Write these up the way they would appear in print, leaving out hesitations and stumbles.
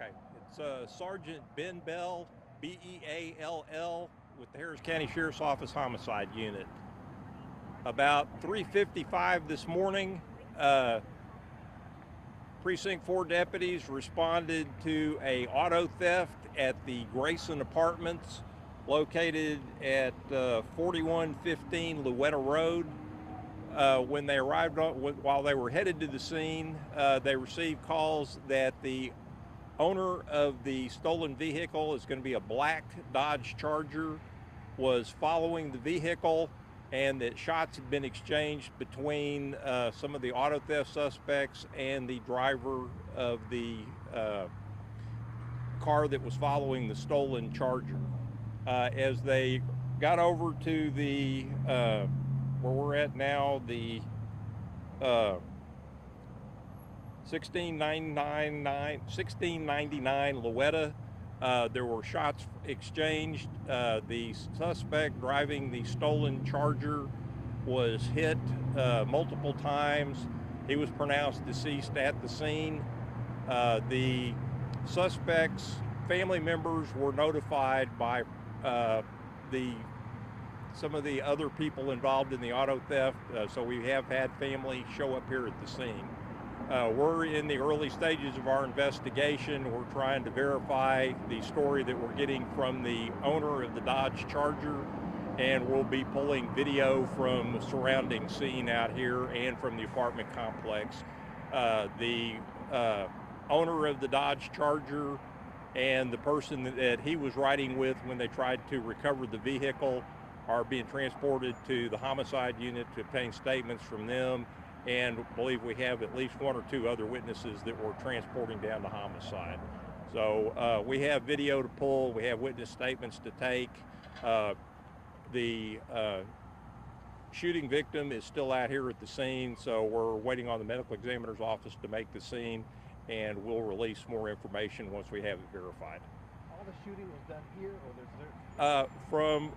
Okay, it's Sergeant Ben Bell, B-E-A-L-L, with the Harris County Sheriff's Office Homicide Unit. About 3:55 this morning, Precinct 4 deputies responded to a auto theft at the Grayson Apartments located at 4115 Louetta Road. When they arrived, while they were headed to the scene, they received calls that the owner of the stolen vehicle, is going to be a black Dodge Charger, was following the vehicle, and that shots had been exchanged between some of the auto theft suspects and the driver of the car that was following the stolen Charger. As they got over to the where we're at now, the 1699 Louetta, there were shots exchanged. The suspect driving the stolen Charger was hit multiple times. He was pronounced deceased at the scene. The suspect's family members were notified by some of the other people involved in the auto theft, so we have had family show up here at the scene. We're in the early stages of our investigation. We're trying to verify the story that we're getting from the owner of the Dodge Charger, and we'll be pulling video from the surrounding scene out here and from the apartment complex. The owner of the Dodge Charger and the person that he was riding with when they tried to recover the vehicle are being transported to the homicide unit to obtain statements from them, and believe we have at least one or two other witnesses that we're transporting down to homicide. So we have video to pull, we have witness statements to take. The shooting victim is still out here at the scene, so we're waiting on the medical examiner's office to make the scene, and we'll release more information once we have it verified. All the shooting was done here, or from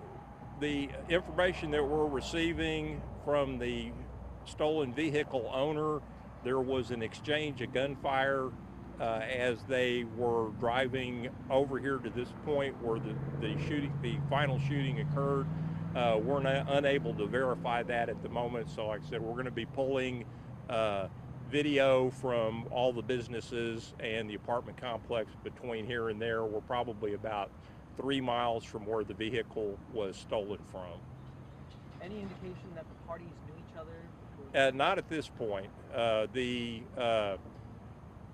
the information that we're receiving from the stolen vehicle owner, there was an exchange of gunfire as they were driving over here to this point where the final shooting occurred. We're unable to verify that at the moment, so like I said, we're going to be pulling video from all the businesses and the apartment complex between here and there. We're probably about 3 miles from where the vehicle was stolen from. Any indication that the parties knew each other? Not at this point. The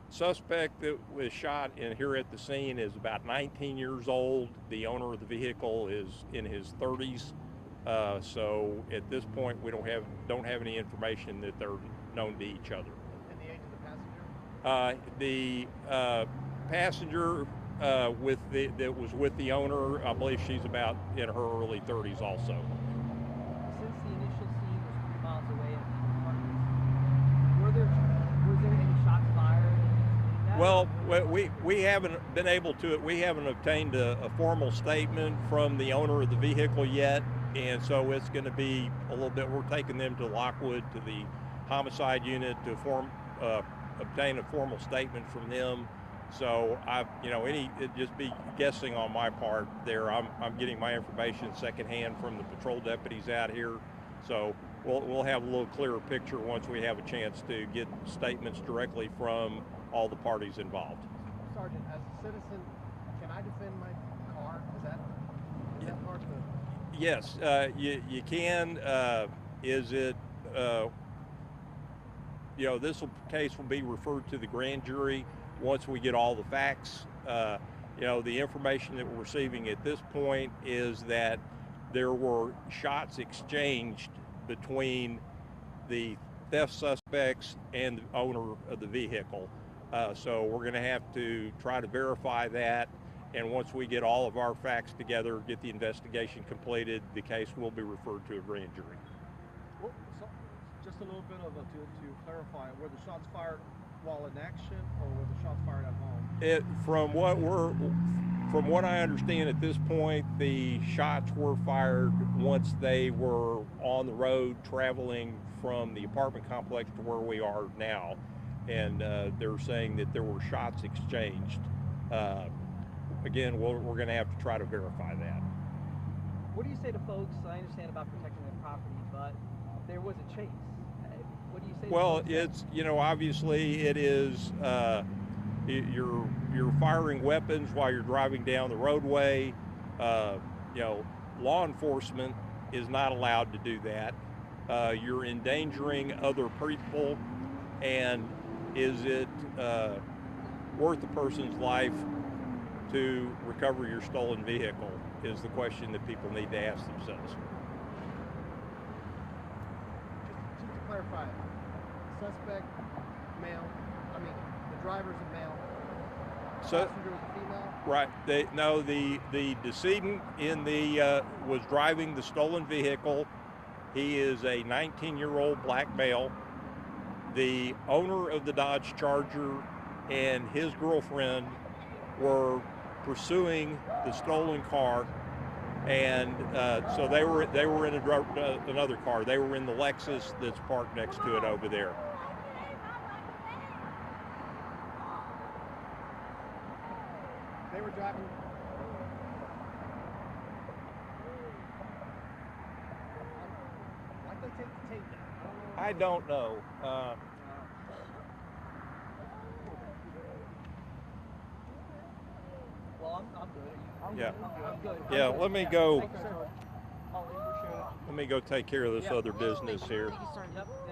suspect that was shot in here at the scene is about 19 years old. The owner of the vehicle is in his 30s. So at this point, we don't have any information that they're known to each other. And the age of the passenger? The passenger that was with the owner, I believe she's about in her early 30s also. Since the initial scene was 3 miles away at the apartments, was there any shots fired? Well, we haven't been able to. We haven't obtained a formal statement from the owner of the vehicle yet, and so it's going to be a little bit. We're taking them to Lockwood, to the homicide unit, to obtain a formal statement from them. So it'd just be guessing on my part there. I'm getting my information secondhand from the patrol deputies out here. So we'll have a little clearer picture once we have a chance to get statements directly from all the parties involved. Sergeant, as a citizen, can I defend my car? Is that part of the... Yes, you can. Is it? This case will be referred to the grand jury once we get all the facts. The information that we're receiving at this point is that there were shots exchanged between the theft suspects and the owner of the vehicle. So we're going to have to try to verify that, and once we get all of our facts together, get the investigation completed, the case will be referred to a grand jury. Well, so just a little bit of to clarify, were the shots fired while in action, or were the shots fired at home? From what I understand at this point, the shots were fired once they were on the road traveling from the apartment complex to where we are now, and they're saying that there were shots exchanged Again, we're going to have to try to verify that. What do you say to folks? I understand about protecting their property, but there was a chase. What do you say? Well, to folks it's, you know, obviously it is, you're firing weapons while you're driving down the roadway. You know, law enforcement is not allowed to do that. You're endangering other people, and is it worth a person's life to recover your stolen vehicle is the question that people need to ask themselves. Just to clarify, suspect male. I mean, the driver's a male. So, Passenger was a female. right. The decedent in the was driving the stolen vehicle. He is a 19-year-old black male. The owner of the Dodge Charger and his girlfriend were pursuing the stolen car, and so they were in another car. They were in the Lexus that's parked next to it over there. They were driving. Why'd they take the tape down? I don't know. Well, I'm good. Yeah. I'm good. Yeah, let me go. Thank you, sir. Oh, you sure? Let me go take care of this other business here. Yep.